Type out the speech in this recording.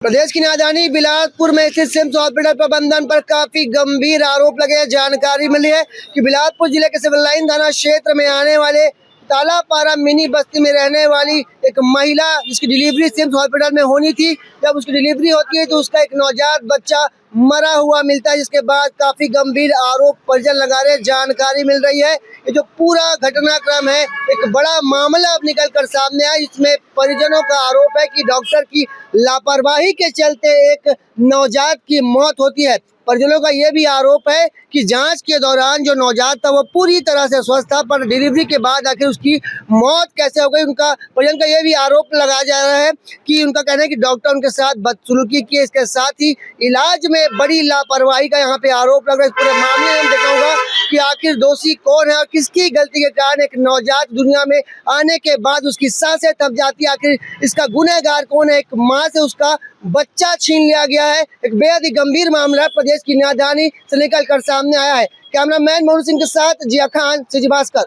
प्रदेश की राजधानी बिलासपुर में स्थित सिम्स हॉस्पिटल प्रबंधन पर काफी गंभीर आरोप लगे हैं। जानकारी मिली है कि बिलासपुर जिले के सिविल लाइन थाना क्षेत्र में आने वाले तालापारा मिनी बस्ती में रहने वाली एक महिला जिसकी डिलीवरी सिम्स हॉस्पिटल में होनी थी, जब उसकी डिलीवरी होती है तो उसका एक नवजात बच्चा मरा हुआ मिलता है, जिसके बाद काफी गंभीर आरोप परिजन लगा रहे। जानकारी मिल रही है ये जो पूरा घटनाक्रम है, एक बड़ा मामला अब निकल कर सामने आया। इसमें परिजनों का आरोप है कि डॉक्टर की लापरवाही के चलते एक नवजात की मौत होती है। परिजनों का यह भी आरोप है कि जांच के दौरान जो नवजात था वो पूरी तरह से स्वस्थ था, पर डिलीवरी के बाद आखिर उसकी मौत कैसे हो गई। उनका परिजन का यह भी आरोप लगाया जा रहा है कि उनका कहना है कि डॉक्टर उनके साथ बदसलूकी की, इसके साथ ही इलाज में बड़ी लापरवाही का यहाँ पे आरोप लग रहा है। इस पूरे मामले में देखना होगा कि आखिर दोषी कौन है और किसकी गलती के कारण एक नवजात दुनिया में आने के बाद उसकी सांसें थम जाती है। आखिर इसका गुनहगार कौन है। एक माँ से उसका बच्चा छीन लिया गया है। एक बेहद ही गंभीर मामला प्रदेश की राजधानी से निकल कर सामने आया है। कैमरामैन मोहन सिंह के साथ जिया खान, सिटी भास्कर।